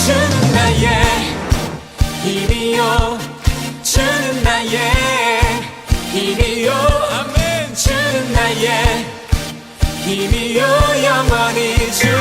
주는 나의 힘이요 주는 나의 힘이요 아멘 주는 나의 힘이요 영원히 주를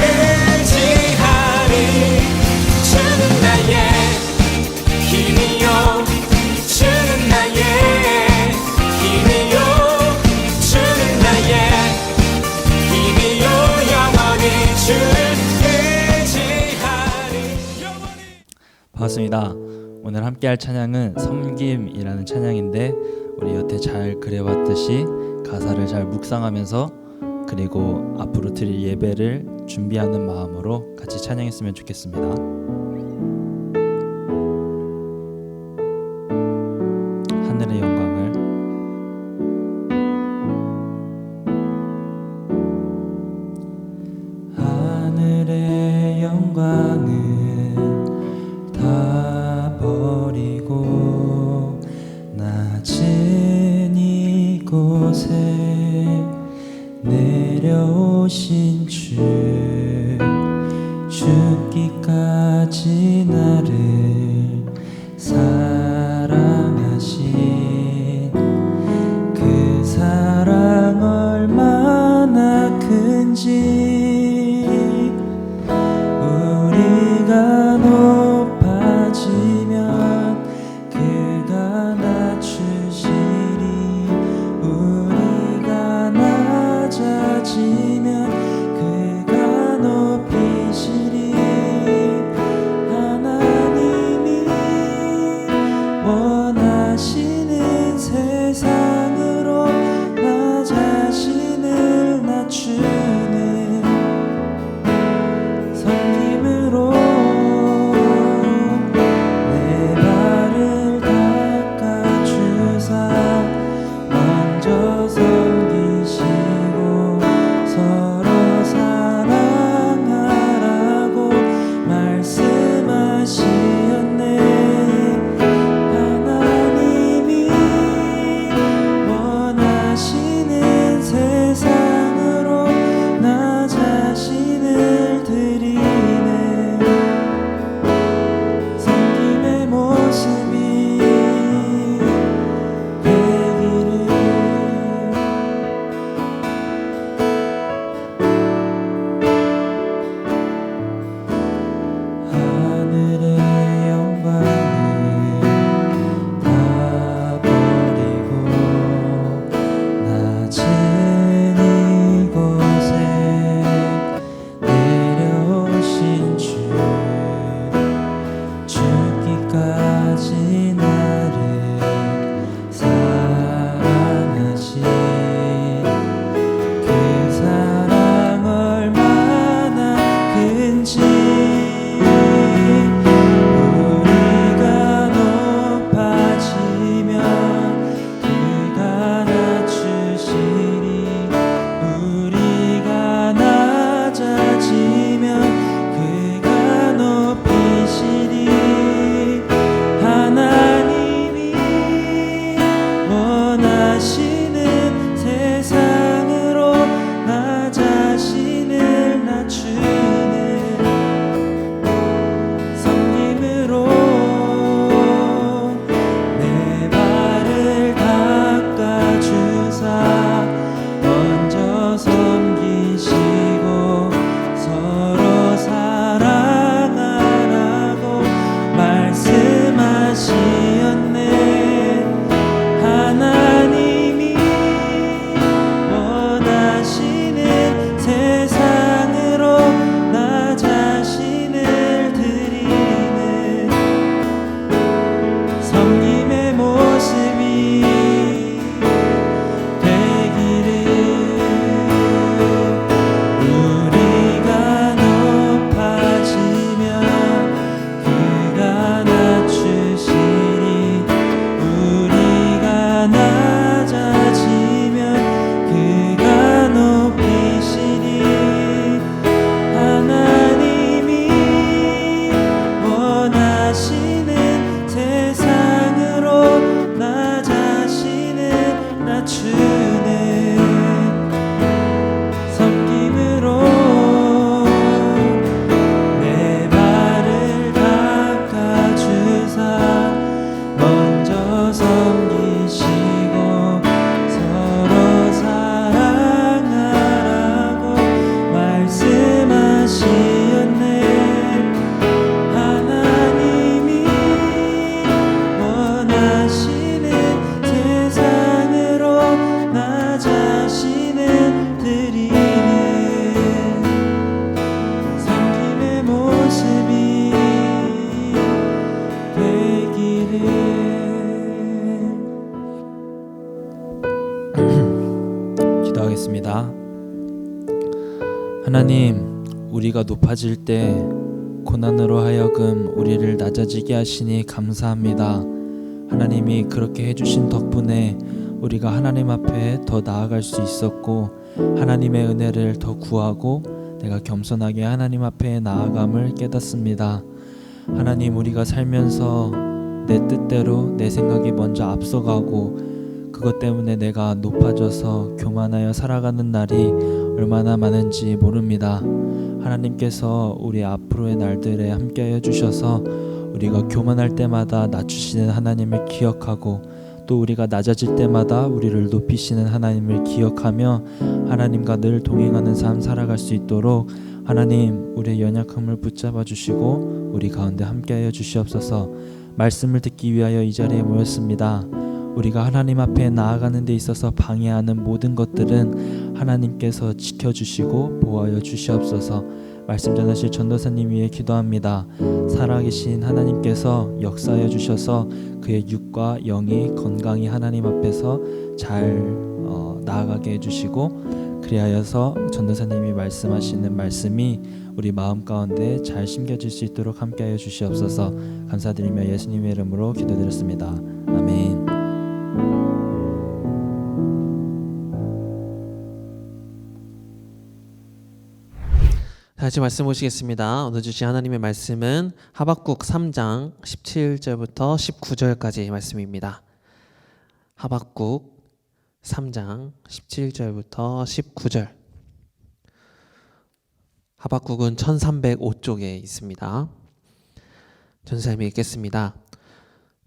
의지하리 주는 나의 힘이요 주는 나의 힘이요 주는 나의 힘이요 영원히 주를 의지하리 영원히. 반갑습니다. 오늘 함께할 찬양은 섬김이라는 찬양인데 우리 여태 잘 그래왔듯이 가사를 잘 묵상하면서 그리고 앞으로 드릴 예배를 준비하는 마음으로 같이 찬양했으면 좋겠습니다. 하늘의 영광을 하늘의 영광을 다 버리고 낮은 이곳에 내려오신 주 죽기까지 나를 사랑하신 그 사랑 얼마나 큰지 우리가 높아지면 그가 낮추시리 우리가 낮아지면 그가 높이시리 하나님이 원하시는 세상으로 나 자신을 낮추는 섬김으로 기도드리겠습니다. 하나님, 우리가 높아질 때 고난으로 하여금 우리를 낮아지게 하시니 감사합니다. 하나님이 그렇게 해주신 덕분에 우리가 하나님 앞에 더 나아갈 수 있었고, 하나님의 은혜를 더 구하고 내가 겸손하게 하나님 앞에 나아감을 깨닫습니다. 하나님, 우리가 살면서 내 뜻대로 내 생각이 먼저 앞서가고 그것 때문에 내가 높아져서 교만하여 살아가는 날이 얼마나 많은지 모릅니다. 하나님께서 우리 앞으로의 날들에 함께하여 주셔서 우리가 교만할 때마다 낮추시는 하나님을 기억하고, 또 우리가 낮아질 때마다 우리를 높이시는 하나님을 기억하며 하나님과 늘 동행하는 삶 살아갈 수 있도록 하나님, 우리의 연약함을 붙잡아 주시고 우리 가운데 함께하여 주시옵소서. 말씀을 듣기 위하여 이 자리에 모였습니다. 우리가 하나님 앞에 나아가는 데 있어서 방해하는 모든 것들은 하나님께서 지켜주시고 보호하여 주시옵소서. 말씀 전하실 전도사님 위해 기도합니다. 살아계신 하나님께서 역사하여 주셔서 그의 육과 영이 건강히 하나님 앞에서 잘 나아가게 해주시고, 그리하여서 전도사님이 말씀하시는 말씀이 우리 마음 가운데 잘 심겨질 수 있도록 함께하여 주시옵소서. 감사드리며 예수님의 이름으로 기도드렸습니다. 아멘. 다시 말씀 보시겠습니다. 오늘 주신 하나님의 말씀은 하박국 3장 17절부터 19절까지 말씀입니다. 하박국 3장 17절부터 19절. 하박국은 1305쪽에 있습니다. 전사님이 읽겠습니다.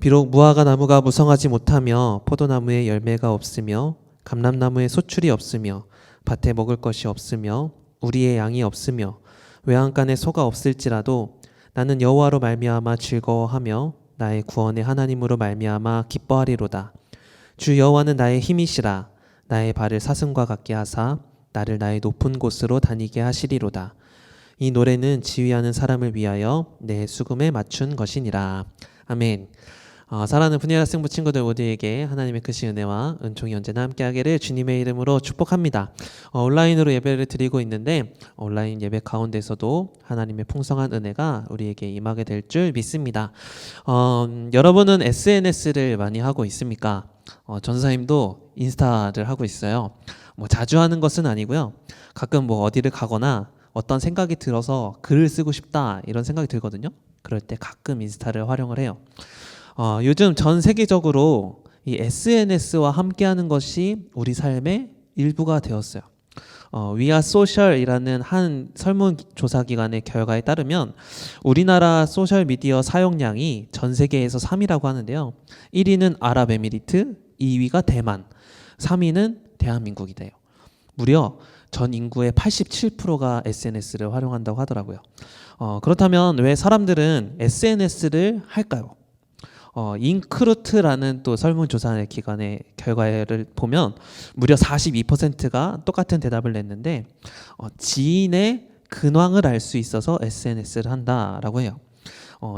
비록 무화과 나무가 무성하지 못하며 포도나무에 열매가 없으며 감람나무에 소출이 없으며 밭에 먹을 것이 없으며 우리의 양이 없으며 외양간에 소가 없을지라도 나는 여호와로 말미암아 즐거워하며 나의 구원의 하나님으로 말미암아 기뻐하리로다. 주 여호와는 나의 힘이시라. 나의 발을 사슴과 같게 하사 나를 나의 높은 곳으로 다니게 하시리로다. 이 노래는 지휘하는 사람을 위하여 내 수금에 맞춘 것이니라. 아멘. 사랑하는 분야라 승부 친구들 모두에게 하나님의 크신 은혜와 은총이 언제나 함께하기를 주님의 이름으로 축복합니다. 온라인으로 예배를 드리고 있는데 온라인 예배 가운데서도 하나님의 풍성한 은혜가 우리에게 임하게 될 줄 믿습니다. 여러분은 SNS를 많이 하고 있습니까? 전사님도 인스타를 하고 있어요. 자주 하는 것은 아니고요. 가끔 어디를 가거나 어떤 생각이 들어서 글을 쓰고 싶다 이런 생각이 들거든요. 그럴 때 가끔 인스타를 활용을 해요. 요즘 전 세계적으로 이 SNS와 함께하는 것이 우리 삶의 일부가 되었어요. 위아 소셜이라는 한 설문조사기관의 결과에 따르면 우리나라 소셜미디어 사용량이 전 세계에서 3위라고 하는데요. 1위는 아랍에미리트, 2위가 대만, 3위는 대한민국이 돼요. 무려 전 인구의 87%가 SNS를 활용한다고 하더라고요. 그렇다면 왜 사람들은 SNS를 할까요? 잉크루트라는 또 설문조사 기관의 결과를 보면 무려 42%가 똑같은 대답을 냈는데 지인의 근황을 알 수 있어서 SNS를 한다라고 해요.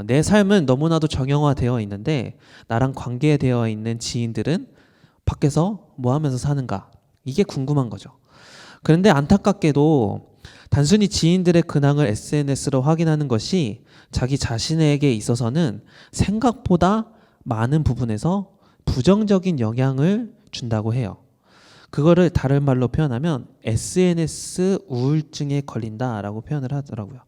내 삶은 너무나도 정형화되어 있는데 나랑 관계되어 있는 지인들은 밖에서 뭐 하면서 사는가, 이게 궁금한 거죠. 그런데 안타깝게도 단순히 지인들의 근황을 SNS로 확인하는 것이 자기 자신에게 있어서는 생각보다 많은 부분에서 부정적인 영향을 준다고 해요. 그거를 다른 말로 표현하면 SNS 우울증에 걸린다라고 표현을 하더라고요.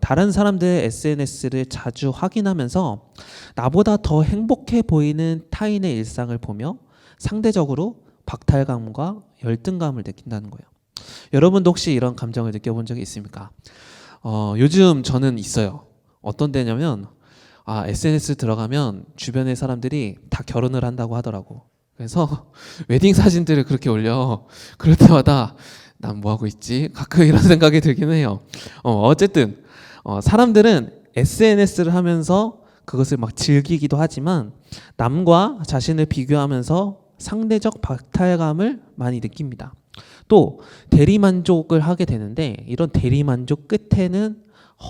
다른 사람들의 SNS를 자주 확인하면서 나보다 더 행복해 보이는 타인의 일상을 보며 상대적으로 박탈감과 열등감을 느낀다는 거예요. 여러분도 혹시 이런 감정을 느껴본 적이 있습니까? 요즘 저는 있어요. 어떤 데냐면 SNS 들어가면 주변의 사람들이 다 결혼을 한다고 하더라고. 그래서 웨딩 사진들을 그렇게 올려. 그럴 때마다 난 뭐 하고 있지? 가끔 이런 생각이 들긴 해요. 어쨌든 사람들은 SNS를 하면서 그것을 막 즐기기도 하지만 남과 자신을 비교하면서 상대적 박탈감을 많이 느낍니다. 또 대리만족을 하게 되는데 이런 대리만족 끝에는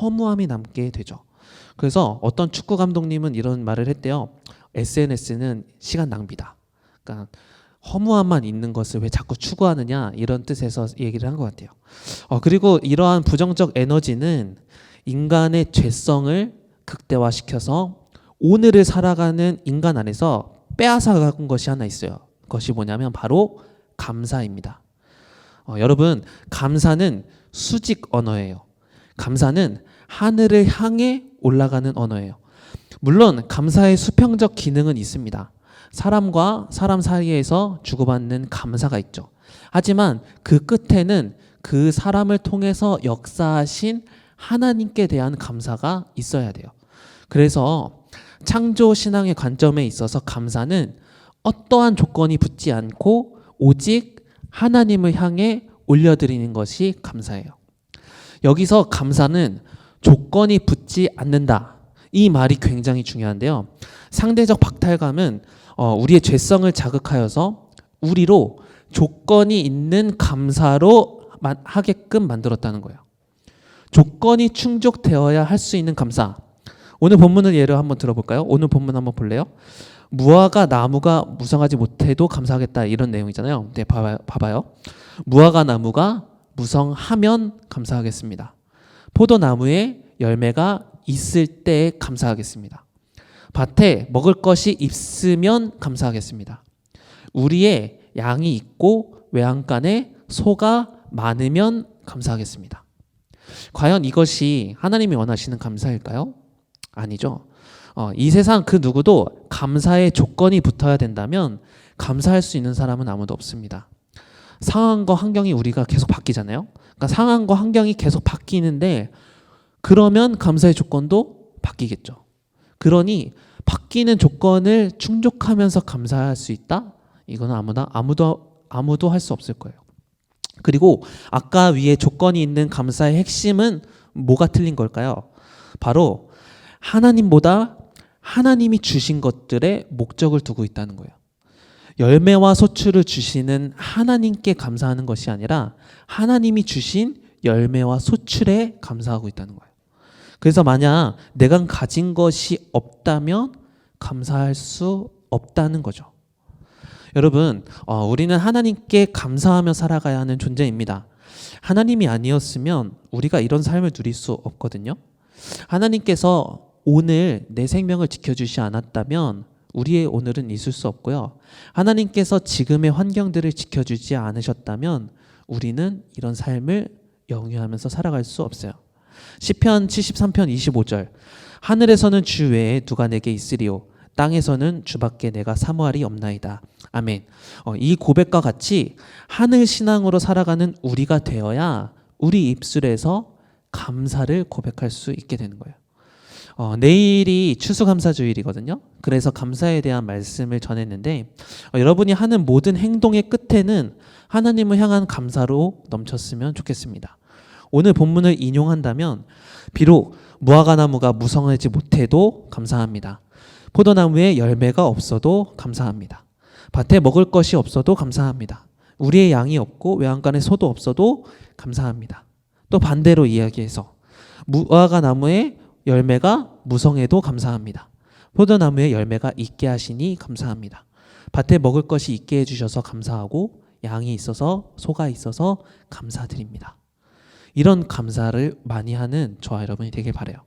허무함이 남게 되죠. 그래서 어떤 축구 감독님은 이런 말을 했대요. SNS는 시간 낭비다. 그러니까 허무함만 있는 것을 왜 자꾸 추구하느냐 이런 뜻에서 얘기를 한 것 같아요. 그리고 이러한 부정적 에너지는 인간의 죄성을 극대화시켜서 오늘을 살아가는 인간 안에서 빼앗아간 것이 하나 있어요. 그것이 뭐냐면 바로 감사입니다. 여러분, 감사는 수직 언어예요. 감사는 하늘을 향해 올라가는 언어예요. 물론 감사의 수평적 기능은 있습니다. 사람과 사람 사이에서 주고받는 감사가 있죠. 하지만 그 끝에는 그 사람을 통해서 역사하신 하나님께 대한 감사가 있어야 돼요. 그래서 창조 신앙의 관점에 있어서 감사는 어떠한 조건이 붙지 않고 오직 하나님을 향해 올려드리는 것이 감사예요. 여기서 감사는 조건이 붙지 않는다. 이 말이 굉장히 중요한데요. 상대적 박탈감은 우리의 죄성을 자극하여서 우리로 조건이 있는 감사로 하게끔 만들었다는 거예요. 조건이 충족되어야 할 수 있는 감사. 오늘 본문을 예로 한번 들어볼까요? 오늘 본문 한번 볼래요? 무화과 나무가 무성하지 못해도 감사하겠다 이런 내용이잖아요. 네, 봐봐요. 무화과 나무가 무성하면 감사하겠습니다. 포도나무에 열매가 있을 때 감사하겠습니다. 밭에 먹을 것이 있으면 감사하겠습니다. 우리의 양이 있고 외양간에 소가 많으면 감사하겠습니다. 과연 이것이 하나님이 원하시는 감사일까요? 아니죠. 이 세상 그 누구도 감사의 조건이 붙어야 된다면 감사할 수 있는 사람은 아무도 없습니다. 상황과 환경이 우리가 계속 바뀌잖아요. 그러니까 상황과 환경이 계속 바뀌는데 그러면 감사의 조건도 바뀌겠죠. 그러니 바뀌는 조건을 충족하면서 감사할 수 있다? 이거는 아무도 할 수 없을 거예요. 그리고 아까 위에 조건이 있는 감사의 핵심은 뭐가 틀린 걸까요? 바로 하나님보다 하나님이 주신 것들에 목적을 두고 있다는 거예요. 열매와 소출을 주시는 하나님께 감사하는 것이 아니라 하나님이 주신 열매와 소출에 감사하고 있다는 거예요. 그래서 만약 내가 가진 것이 없다면 감사할 수 없다는 거죠. 여러분, 우리는 하나님께 감사하며 살아가야 하는 존재입니다. 하나님이 아니었으면 우리가 이런 삶을 누릴 수 없거든요. 하나님께서 오늘 내 생명을 지켜주지 않았다면 우리의 오늘은 있을 수 없고요. 하나님께서 지금의 환경들을 지켜주지 않으셨다면 우리는 이런 삶을 영위하면서 살아갈 수 없어요. 시편 73편 25절 하늘에서는 주 외에 누가 내게 있으리요 땅에서는 주밖에 내가 사모할이 없나이다. 아멘. 이 고백과 같이 하늘 신앙으로 살아가는 우리가 되어야 우리 입술에서 감사를 고백할 수 있게 되는 거예요. 내일이 추수감사주일이거든요. 그래서 감사에 대한 말씀을 전했는데 여러분이 하는 모든 행동의 끝에는 하나님을 향한 감사로 넘쳤으면 좋겠습니다. 오늘 본문을 인용한다면 비록 무화과나무가 무성하지 못해도 감사합니다. 포도나무에 열매가 없어도 감사합니다. 밭에 먹을 것이 없어도 감사합니다. 우리의 양이 없고 외양간에 소도 없어도 감사합니다. 또 반대로 이야기해서 무화과나무에 열매가 무성해도 감사합니다. 포도나무에 열매가 있게 하시니 감사합니다. 밭에 먹을 것이 있게 해주셔서 감사하고 양이 있어서 소가 있어서 감사드립니다. 이런 감사를 많이 하는 저와 여러분이 되길 바라요.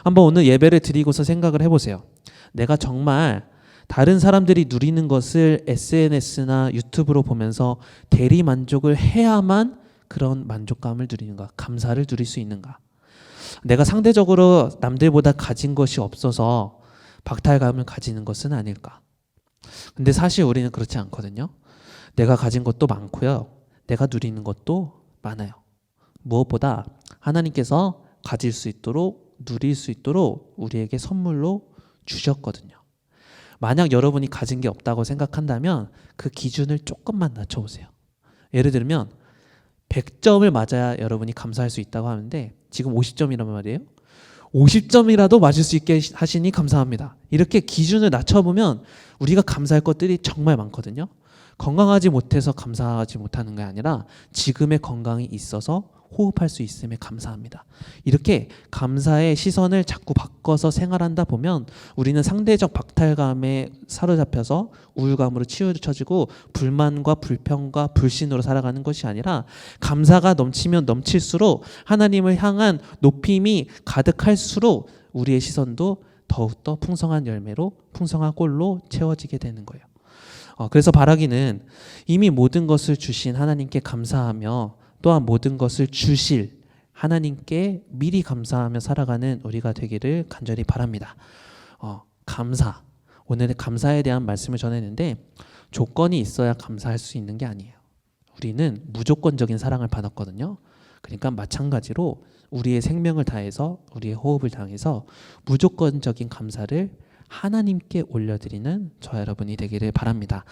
한번 오늘 예배를 드리고서 생각을 해보세요. 내가 정말 다른 사람들이 누리는 것을 SNS나 유튜브로 보면서 대리 만족을 해야만 그런 만족감을 누리는가, 감사를 누릴 수 있는가? 내가 상대적으로 남들보다 가진 것이 없어서 박탈감을 가지는 것은 아닐까? 근데 사실 우리는 그렇지 않거든요. 내가 가진 것도 많고요. 내가 누리는 것도 많아요. 무엇보다 하나님께서 가질 수 있도록 누릴 수 있도록 우리에게 선물로 주셨거든요. 만약 여러분이 가진 게 없다고 생각한다면 그 기준을 조금만 낮춰보세요. 예를 들면 100점을 맞아야 여러분이 감사할 수 있다고 하는데 지금 50점이란 말이에요. 50점이라도 맞을 수 있게 하시니 감사합니다. 이렇게 기준을 낮춰보면 우리가 감사할 것들이 정말 많거든요. 건강하지 못해서 감사하지 못하는 게 아니라 지금의 건강이 있어서 호흡할 수 있음에 감사합니다. 이렇게 감사의 시선을 자꾸 바꿔서 생활한다 보면 우리는 상대적 박탈감에 사로잡혀서 우울감으로 치우쳐지고 불만과 불평과 불신으로 살아가는 것이 아니라 감사가 넘치면 넘칠수록 하나님을 향한 높임이 가득할수록 우리의 시선도 더욱더 풍성한 열매로 풍성한 꼴로 채워지게 되는 거예요. 그래서 바라기는 이미 모든 것을 주신 하나님께 감사하며 또한 모든 것을 주실 하나님께 미리 감사하며 살아가는 우리가 되기를 간절히 바랍니다. 감사. 오늘의 감사에 대한 말씀을 전했는데 조건이 있어야 감사할 수 있는 게 아니에요. 우리는 무조건적인 사랑을 받았거든요. 그러니까 마찬가지로 우리의 생명을 다해서 우리의 호흡을 다해서 무조건적인 감사를 하나님께 올려드리는 저 여러분이 되기를 바랍니다.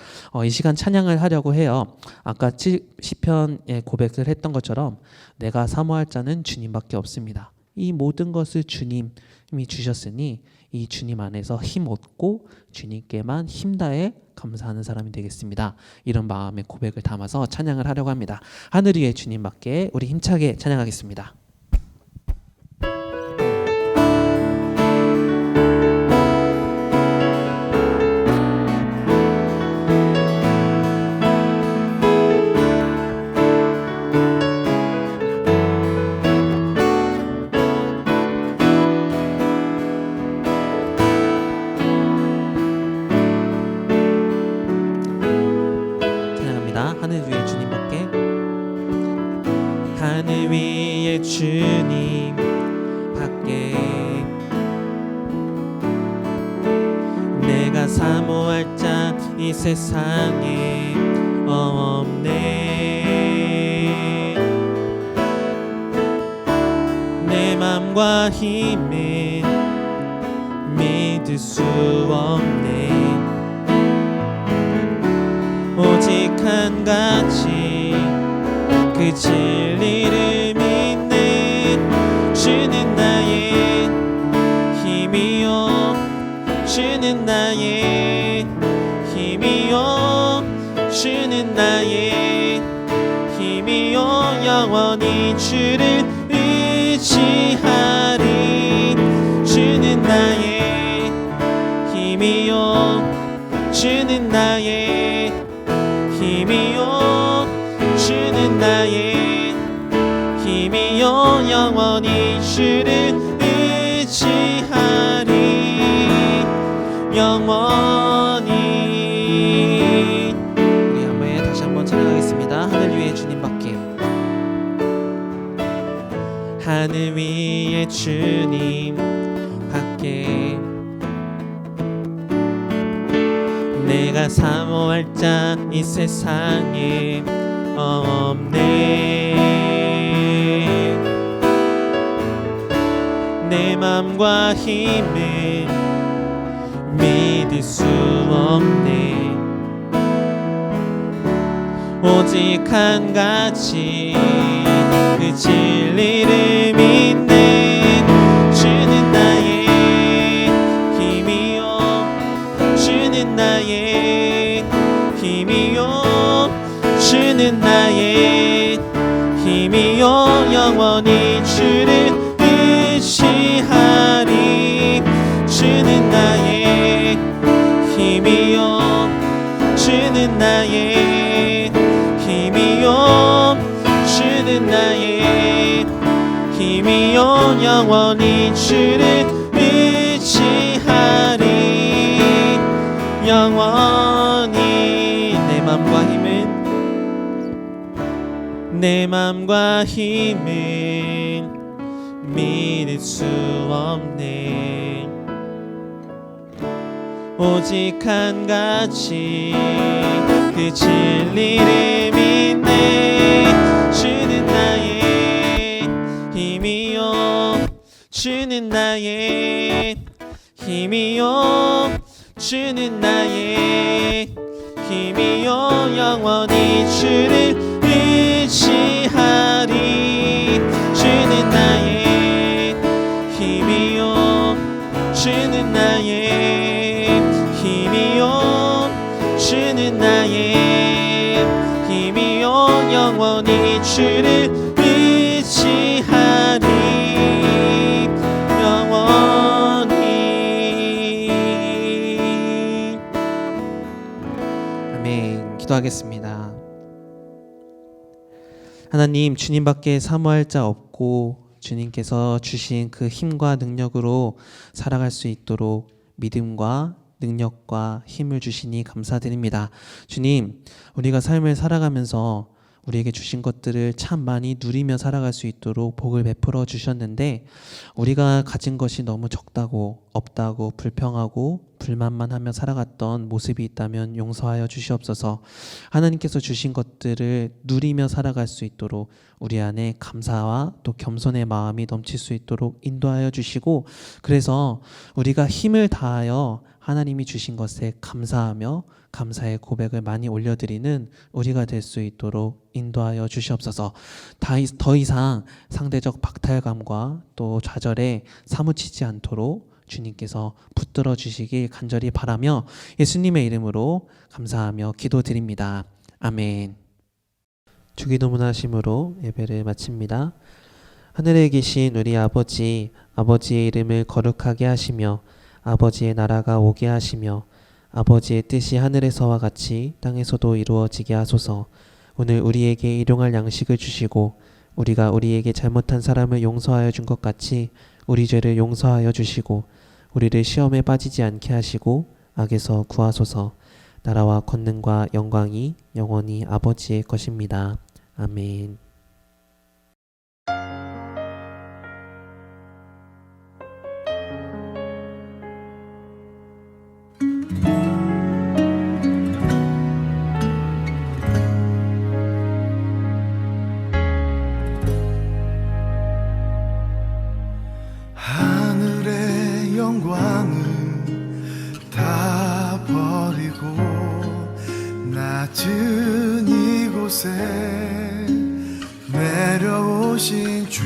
이 시간 찬양을 하려고 해요. 아까 시편에 고백을 했던 것처럼 내가 사모할 자는 주님밖에 없습니다. 이 모든 것을 주님이 주셨으니 이 주님 안에서 힘 얻고 주님께만 힘다해 감사하는 사람이 되겠습니다. 이런 마음의 고백을 담아서 찬양을 하려고 합니다. 하늘 위의 주님밖에 우리 힘차게 찬양하겠습니다. 하늘 위에 주님밖에 하늘 위에 주님밖에 내가 사모할 자 이 세상에 없네. 내 맘과 힘은 믿을 수 없네. 오직 한 가지 그 진리를 믿는 주는 나의 힘이요 주는 나의 힘이요 주는 나의 힘이요 영원히 주를 의지하리 주는 나의 힘이요 주는 나의 힘이요 주는 나의 힘이요 영원히 주를 의지하리 영원히. 우리 한번 다시 한번 찬양하겠습니다. 하늘 위에 주님밖에 하늘 위에 주님밖에 내가 사모할 자 이 세상에 없네. 내 맘과 힘을 믿을 수 없네. 오직 한 가지 그 진리를 믿는 주는 나의 힘이요 주는 나의 힘이요 주는 나의 힘이요 영원히 주를 의지하리 주는 나의 힘이요 주는 나의 힘이요 주는 나의 힘이요 영원히 주를 의지하리 영원히. 내 맘과 힘은 믿을 수 없네. 오직 한 가지 그 진리를 믿네. 주는 나의 힘이요 주는 나의 힘이요 주는 나의 힘이요 영원히 주를 의지하리 주는 나의 힘이요 주는 나의 힘이요 주는 나의 힘이요 영원히 주를 의지하리 기도하겠습니다. 하나님, 주님밖에 사모할 자 없고 주님께서 주신 그 힘과 능력으로 살아갈 수 있도록 믿음과 능력과 힘을 주시니 감사드립니다. 주님, 우리가 삶을 살아가면서 우리에게 주신 것들을 참 많이 누리며 살아갈 수 있도록 복을 베풀어 주셨는데, 우리가 가진 것이 너무 적다고, 없다고, 불평하고 불만만 하며 살아갔던 모습이 있다면 용서하여 주시옵소서. 하나님께서 주신 것들을 누리며 살아갈 수 있도록 우리 안에 감사와 또 겸손의 마음이 넘칠 수 있도록 인도하여 주시고, 그래서 우리가 힘을 다하여 하나님이 주신 것에 감사하며 감사의 고백을 많이 올려드리는 우리가 될 수 있도록 인도하여 주시옵소서. 더 이상 상대적 박탈감과 또 좌절에 사무치지 않도록 주님께서 붙들어 주시길 간절히 바라며 예수님의 이름으로 감사하며 기도드립니다. 아멘. 주기도문하심으로 예배를 마칩니다. 하늘에 계신 우리 아버지, 아버지의 이름을 거룩하게 하시며 아버지의 나라가 오게 하시며 아버지의 뜻이 하늘에서와 같이 땅에서도 이루어지게 하소서. 오늘 우리에게 일용할 양식을 주시고 우리가 우리에게 잘못한 사람을 용서하여 준 것 같이 우리 죄를 용서하여 주시고 우리를 시험에 빠지지 않게 하시고 악에서 구하소서. 나라와 권능과 영광이 영원히 아버지의 것입니다. 아멘. 하늘의 영광을 다 버리고 낮은 이곳에 내려오신 주